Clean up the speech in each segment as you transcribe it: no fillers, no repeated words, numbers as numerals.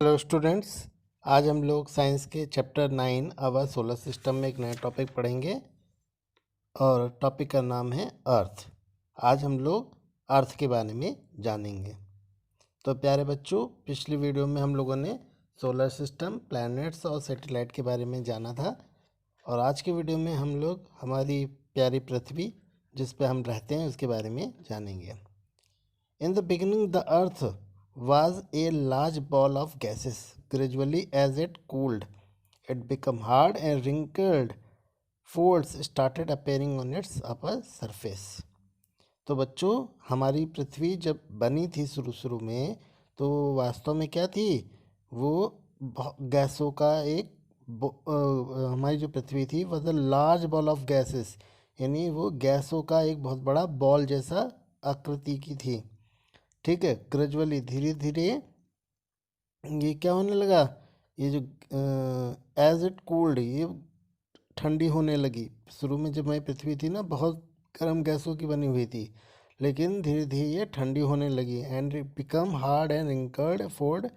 Hello students, आज हम लोग साइंस के चैप्टर 9 आवर सोलर सिस्टम में एक नया टॉपिक पढ़ेंगे और टॉपिक का नाम है अर्थ। आज हम लोग अर्थ के बारे में जानेंगे। तो प्यारे बच्चों, पिछली वीडियो में हम लोगों ने सोलर सिस्टम, प्लैनेट्स और सैटेलाइट के बारे में जाना था और आज की वीडियो में हम लोग हमारी प्यारी पृथ्वी जिस पे हम रहते हैं उसके बारे में जानेंगे। In the beginning, the earth was a large ball of gases. Gradually, as it cooled, it became hard and wrinkled. Folds started appearing on its upper surface. तो बच्चों, हमारी पृथ्वी जब बनी थी शुरू में, तो वास्तव में क्या थी? वो गैसों का एक हमारी जो पृथ्वी थी वह the large ball of gases, यानी वो गैसों का एक बहुत बड़ा बॉल जैसा आकृति की थी। ठीक है, ग्रेजुअली धीरे धीरे ये क्या होने लगा, ये जो एज इट कूल्ड, ये ठंडी होने लगी। शुरू में जब हमारी पृथ्वी थी ना, बहुत गर्म गैसों की बनी हुई थी, लेकिन धीरे धीरे ये ठंडी होने लगी। And it become hard and wrinkled fold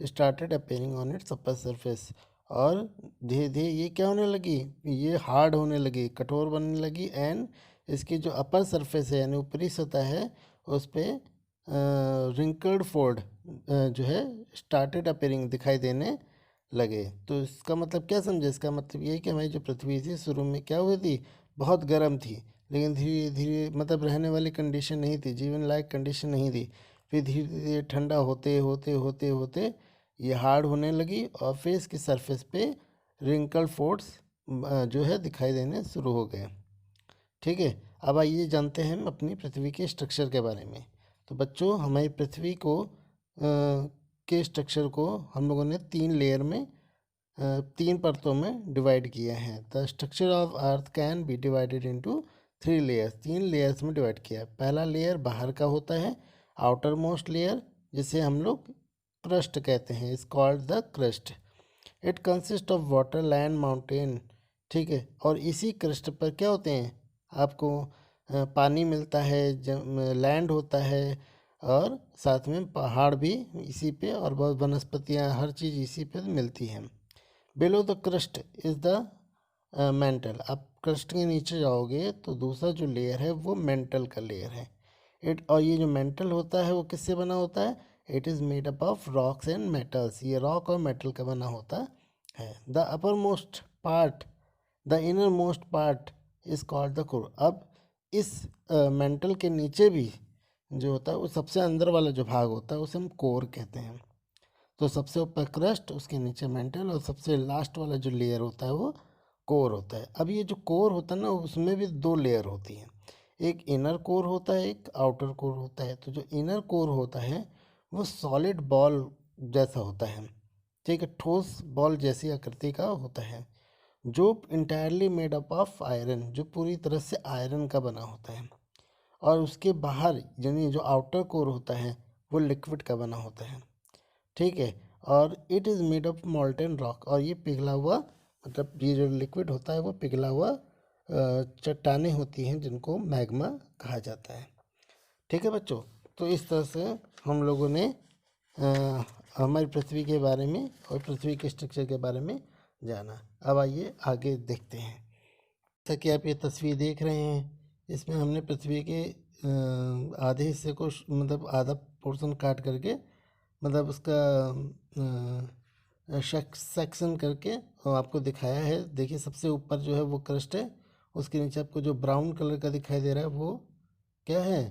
started appearing on it's upper surface. और धीरे धीरे ये क्या होने लगी, ये हार्ड होने लगी, कठोर बनने लगी। एंड इसकी जो अपर सरफेस है यानी ऊपरी सतह है, उस पर रिंकल्ड फोल्ड जो है स्टार्टेड अपेयरिंग दिखाई देने लगे। तो इसका मतलब क्या समझे? इसका मतलब ये है कि हमारी जो पृथ्वी थी शुरू में क्या हुई थी, बहुत गर्म थी, लेकिन धीरे धीरे मतलब रहने वाली कंडीशन नहीं थी, जीवन लायक कंडीशन नहीं थी। फिर धीरे धीरे ठंडा होते होते होते होते ये हार्ड होने लगी और फिर इसकी सरफेस पे रिंकल फोल्ड्स जो है दिखाई देने शुरू हो गए। ठीक है, अब आइए जानते हैं हम अपनी पृथ्वी के स्ट्रक्चर के बारे में। तो बच्चों, हमारी पृथ्वी को के स्ट्रक्चर को हम लोगों ने 3 लेयर में 3 परतों में डिवाइड किया है। The structure of earth can B divided into 3 layers. 3 layers में डिवाइड किया है। पहला लेयर बाहर का होता है, आउटर मोस्ट लेयर, जिसे हम लोग क्रस्ट कहते हैं, is called the crust. It consist of water, land, mountain. ठीक है, और इसी क्रस्ट पर क्या होते हैं, आपको पानी मिलता है, लैंड होता है और साथ में पहाड़ भी इसी पे, और बहुत वनस्पतियाँ, हर चीज़ इसी पे मिलती हैं। Below the crust is the mental. आप क्रस्ट के नीचे जाओगे तो दूसरा जो लेयर है वो मेंटल का लेयर है। और ये जो मेंटल होता है वो किससे बना होता है? It is made up of rocks and metals. ये रॉक और मेटल का बना होता है। The upper most part, the inner most part is called the core. अब इस मेंटल के नीचे भी जो होता है, वो सबसे अंदर वाला जो भाग होता है उसे हम कोर कहते हैं। तो सबसे ऊपर क्रस्ट, उसके नीचे मेंटल, और सबसे लास्ट वाला जो लेयर होता है वो कोर होता है। अब ये जो कोर होता है ना, उसमें भी 2 लेयर होती हैं। एक इनर कोर होता है, एक आउटर कोर होता है। तो जो इनर कोर होता है वो सॉलिड बॉल जैसा होता है। ठीक है, ठोस बॉल जैसी आकृति का होता है, जो entirely made up of iron, जो पूरी तरह से आयरन का बना होता है। और उसके बाहर यानी जो आउटर कोर होता है वो लिक्विड का बना होता है। ठीक है, और it is made of मॉल्टन rock. और ये पिघला हुआ, मतलब ये जो लिक्विड होता है वो पिघला हुआ चट्टानें होती हैं, जिनको मैग्मा कहा जाता है। ठीक है बच्चों, तो इस तरह से हम लोगों ने हमारी पृथ्वी के बारे में और पृथ्वी के स्ट्रक्चर के बारे में जाना। अब आइए आगे देखते हैं। जैसा कि आप ये तस्वीर देख रहे हैं, इसमें हमने पृथ्वी के आधे हिस्से को मतलब आधा पोर्शन काट करके, मतलब उसका सेक्शन करके और आपको दिखाया है। देखिए, सबसे ऊपर जो है वो क्रस्ट है, उसके नीचे आपको जो ब्राउन कलर का दिखाई दे रहा है वो क्या है,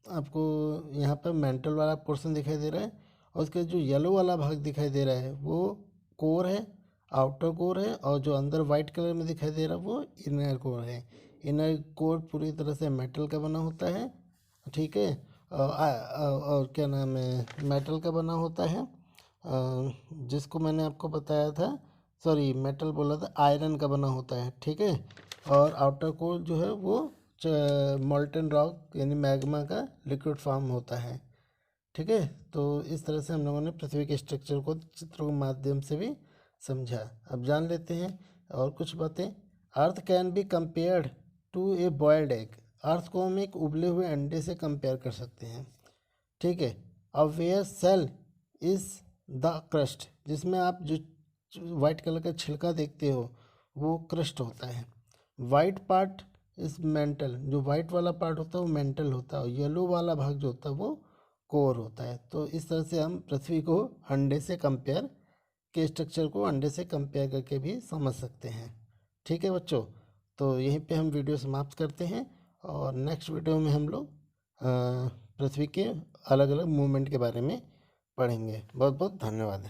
आपको यहाँ पर मेंटल वाला पोर्शन दिखाई दे रहा है। और उसका जो येलो वाला भाग दिखाई दे रहा है वो कोर है, आउटर कोर है। और जो अंदर वाइट कलर में दिखाई दे रहा है वो इनर कोर है। इनर कोर पूरी तरह से मेटल का बना होता है। ठीक है, और क्या नाम है, मेटल का बना होता है, जिसको मैंने आपको बताया था, सॉरी मेटल बोला था, आयरन का बना होता है। ठीक है, और आउटर कोर जो है वो मॉल्टन रॉक यानी मैग्मा का लिक्विड फॉर्म होता है। ठीक है, तो इस तरह से हम लोगों ने पृथ्वी के स्ट्रक्चर को चित्रों के माध्यम से भी समझा। अब जान लेते हैं और कुछ बातें। Earth can be compared to a boiled egg. Earth को हम एक उबले हुए अंडे से कंपेयर कर सकते हैं। ठीक है, अब where cell is the crust, जिसमें आप जो वाइट कलर का छिलका देखते हो वो क्रस्ट होता है। वाइट पार्ट इज मेंटल, जो वाइट वाला पार्ट होता है वो मेंटल होता है, और येलो वाला भाग जो होता है वो कोर होता है। तो इस तरह से हम पृथ्वी को अंडे से कंपेयर के स्ट्रक्चर को अंडे से कंपेयर करके भी समझ सकते हैं। ठीक है बच्चों, तो यहीं पे हम वीडियो समाप्त करते हैं, और नेक्स्ट वीडियो में हम लोग पृथ्वी के अलग अलग मूवमेंट के बारे में पढ़ेंगे। बहुत बहुत धन्यवाद।